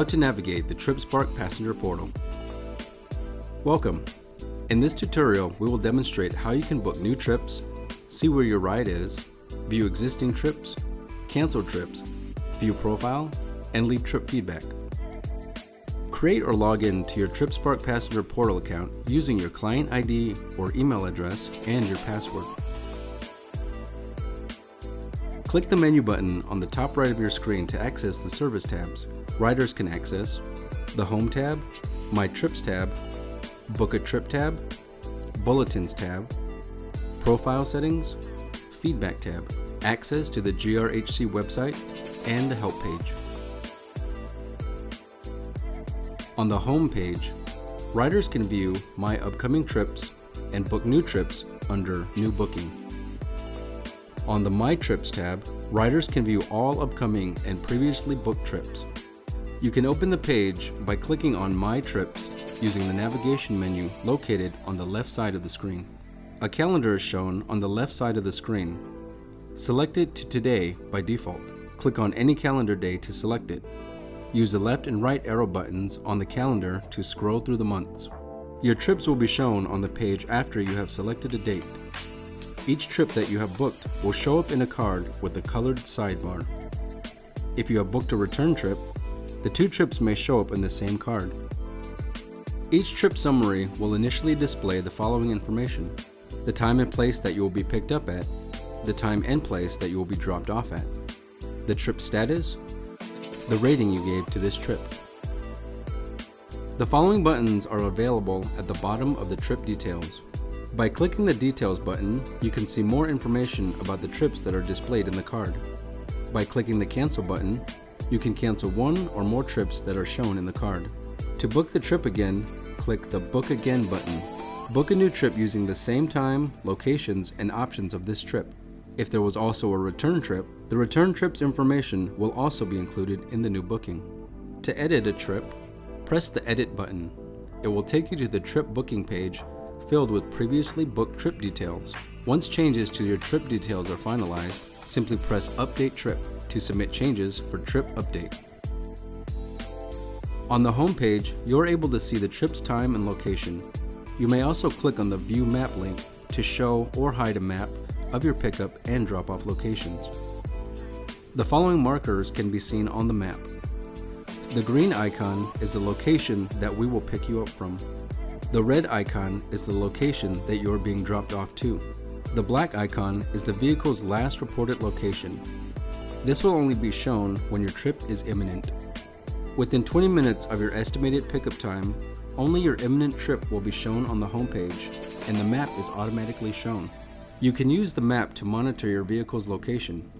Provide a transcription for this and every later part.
How to navigate the TripSpark passenger portal. Welcome. In this tutorial, we will demonstrate how you can book new trips, see where your ride is, view existing trips, cancel trips, view profile, and leave trip feedback. Create or log in to your TripSpark passenger portal account using your client ID or email address and your password. Click the menu button on the top right of your screen to access the service tabs. Riders can access the Home tab, My Trips tab, Book a Trip tab, Bulletins tab, Profile Settings, Feedback tab, access to the GRHC website, and the Help page. On the Home page, riders can view My Upcoming Trips and book new trips under New Booking. On the My Trips tab, riders can view all upcoming and previously booked trips. You can open the page by clicking on My Trips using the navigation menu located on the left side of the screen. A calendar is shown on the left side of the screen. Select it to Today by default. Click on any calendar day to select it. Use the left and right arrow buttons on the calendar to scroll through the months. Your trips will be shown on the page after you have selected a date. Each trip that you have booked will show up in a card with a colored sidebar. If you have booked a return trip, the two trips may show up in the same card. Each trip summary will initially display the following information: the time and place that you will be picked up at, the time and place that you will be dropped off at, the trip status, the rating you gave to this trip. The following buttons are available at the bottom of the trip details. By clicking the Details button, you can see more information about the trips that are displayed in the card. By clicking the Cancel button, you can cancel one or more trips that are shown in the card. To book the trip again, click the Book Again button. Book a new trip using the same time, locations, and options of this trip. If there was also a return trip, the return trip's information will also be included in the new booking. To edit a trip, press the Edit button. It will take you to the trip booking page filled with previously booked trip details. Once changes to your trip details are finalized, simply press Update Trip to submit changes for trip update. On the home page, you're able to see the trip's time and location. You may also click on the View Map link to show or hide a map of your pickup and drop-off locations. The following markers can be seen on the map. The green icon is the location that we will pick you up from. The red icon is the location that you are being dropped off to. The black icon is the vehicle's last reported location. This will only be shown when your trip is imminent. Within 20 minutes of your estimated pickup time, only your imminent trip will be shown on the home page, and the map is automatically shown. You can use the map to monitor your vehicle's location.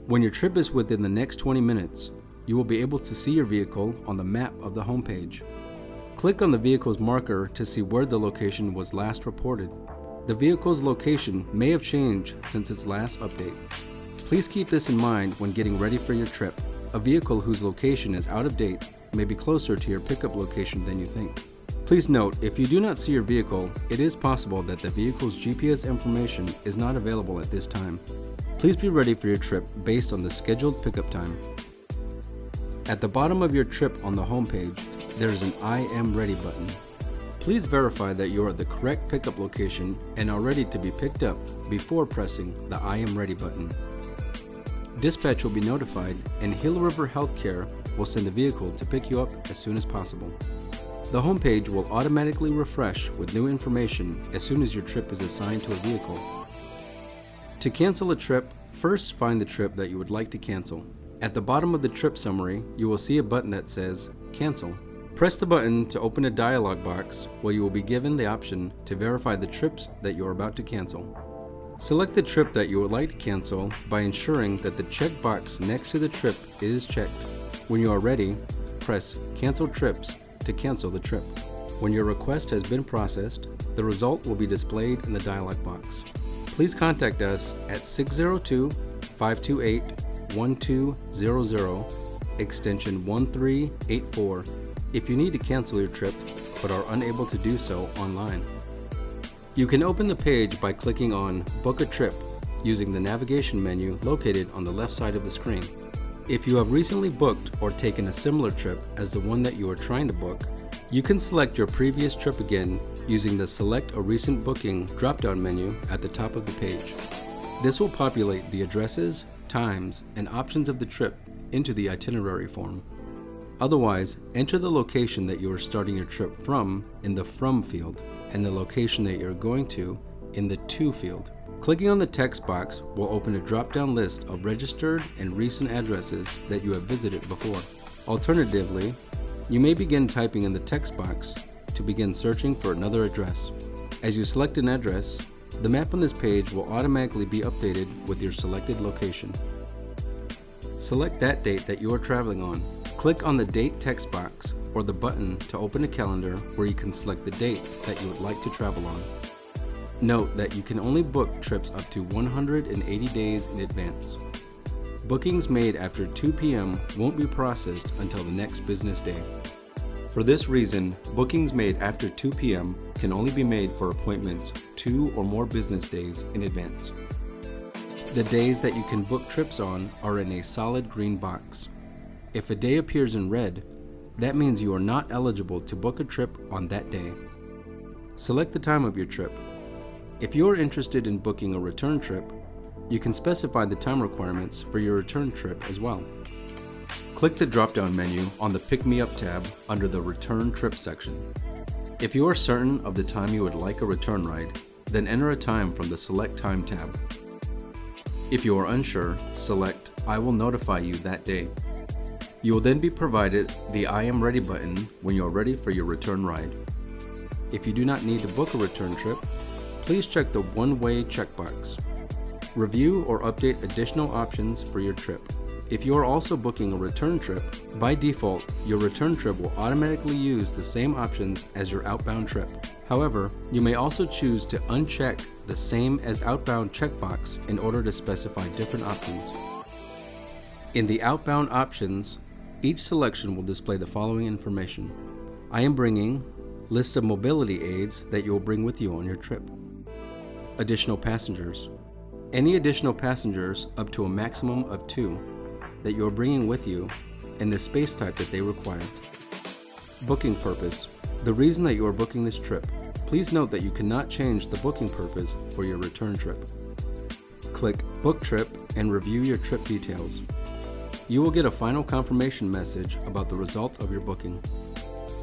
When your trip is within the next 20 minutes, you will be able to see your vehicle on the map of the home page. Click on the vehicle's marker to see where the location was last reported. The vehicle's location may have changed since its last update. Please keep this in mind when getting ready for your trip. A vehicle whose location is out of date may be closer to your pickup location than you think. Please note, if you do not see your vehicle, it is possible that the vehicle's GPS information is not available at this time. Please be ready for your trip based on the scheduled pickup time. At the bottom of your trip on the home page, there is an I Am Ready button. Please verify that you are at the correct pickup location and are ready to be picked up before pressing the I Am Ready button. Dispatch will be notified, and Hill River Healthcare will send a vehicle to pick you up as soon as possible. The home page will automatically refresh with new information as soon as your trip is assigned to a vehicle. To cancel a trip, first find the trip that you would like to cancel. At the bottom of the trip summary, you will see a button that says Cancel. Press the button to open a dialog box where you will be given the option to verify the trips that you are about to cancel. Select the trip that you would like to cancel by ensuring that the checkbox next to the trip is checked. When you are ready, press Cancel Trips to cancel the trip. When your request has been processed, the result will be displayed in the dialog box. Please contact us at 602-528-1200, extension 1384, if you need to cancel your trip but are unable to do so online. You can open the page by clicking on Book a Trip using the navigation menu located on the left side of the screen. If you have recently booked or taken a similar trip as the one that you are trying to book, you can select your previous trip again using the Select a Recent Booking drop-down menu at the top of the page. This will populate the addresses, times, and options of the trip into the itinerary form. Otherwise, enter the location that you are starting your trip from in the From field and the location that you're going to in the To field. Clicking on the text box will open a drop-down list of registered and recent addresses that you have visited before. Alternatively, you may begin typing in the text box to begin searching for another address. As you select an address, the map on this page will automatically be updated with your selected location. Select that date that you are traveling on. Click on the Date text box or the button to open a calendar where you can select the date that you would like to travel on. Note that you can only book trips up to 180 days in advance. Bookings made after 2 p.m. won't be processed until the next business day. For this reason, bookings made after 2 p.m. can only be made for appointments 2 or more business days in advance. The days that you can book trips on are in a solid green box. If a day appears in red, that means you are not eligible to book a trip on that day. Select the time of your trip. If you are interested in booking a return trip, you can specify the time requirements for your return trip as well. Click the drop-down menu on the Pick Me Up tab under the Return Trip section. If you are certain of the time you would like a return ride, then enter a time from the Select Time tab. If you are unsure, select I will notify you that day. You will then be provided the I am ready button when you are ready for your return ride. If you do not need to book a return trip, please check the one-way checkbox. Review or update additional options for your trip. If you are also booking a return trip, by default, your return trip will automatically use the same options as your outbound trip. However, you may also choose to uncheck the Same as Outbound checkbox in order to specify different options. In the outbound options, each selection will display the following information. I am bringing list of mobility aids that you will bring with you on your trip. Additional passengers. Any additional passengers up to a maximum of 2 that you are bringing with you and the space type that they require. Booking purpose. The reason that you are booking this trip. Please note that you cannot change the booking purpose for your return trip. Click Book Trip and review your trip details. You will get a final confirmation message about the result of your booking.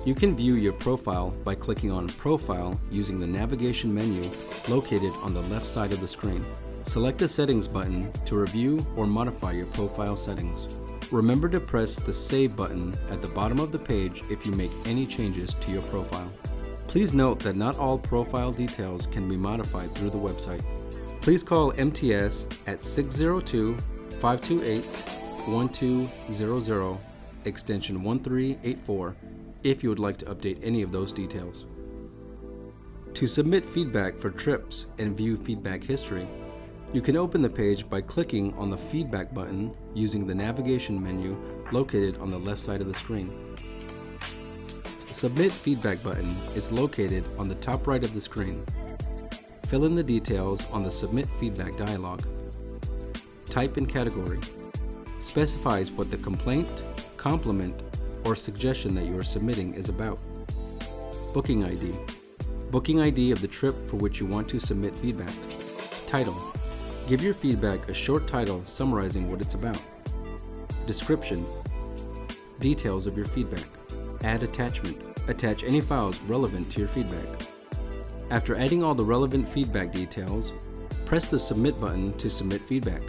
You can view your profile by clicking on Profile using the navigation menu located on the left side of the screen. Select the Settings button to review or modify your profile settings. Remember to press the Save button at the bottom of the page if you make any changes to your profile. Please note that not all profile details can be modified through the website. Please call MTS at 602-528-1200, extension 1384, if you would like to update any of those details. To submit feedback for trips and view feedback history, you can open the page by clicking on the Feedback button using the navigation menu located on the left side of the screen. The Submit Feedback button is located on the top right of the screen. Fill in the details on the Submit Feedback dialog. Type in category. Specifies what the complaint, compliment, or suggestion that you are submitting is about. Booking ID. Booking ID of the trip for which you want to submit feedback. Title. Give your feedback a short title summarizing what it's about. Description. Details of your feedback. Add attachment. Attach any files relevant to your feedback. After adding all the relevant feedback details, press the Submit button to submit feedback.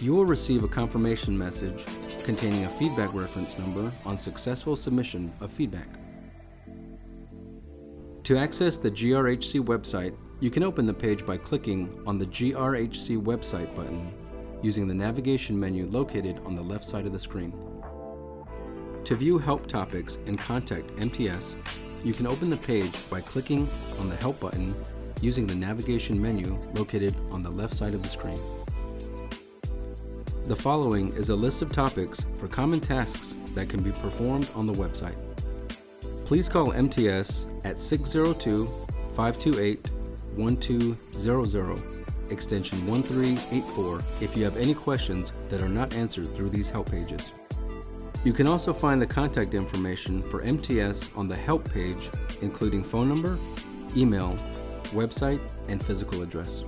You will receive a confirmation message containing a feedback reference number on successful submission of feedback. To access the GRHC website, you can open the page by clicking on the GRHC website button using the navigation menu located on the left side of the screen. To view help topics and contact MTS, you can open the page by clicking on the Help button using the navigation menu located on the left side of the screen. The following is a list of topics for common tasks that can be performed on the website. Please call MTS at 602-528-1200, extension 1384 if you have any questions that are not answered through these help pages. You can also find the contact information for MTS on the help page, including phone number, email, website, and physical address.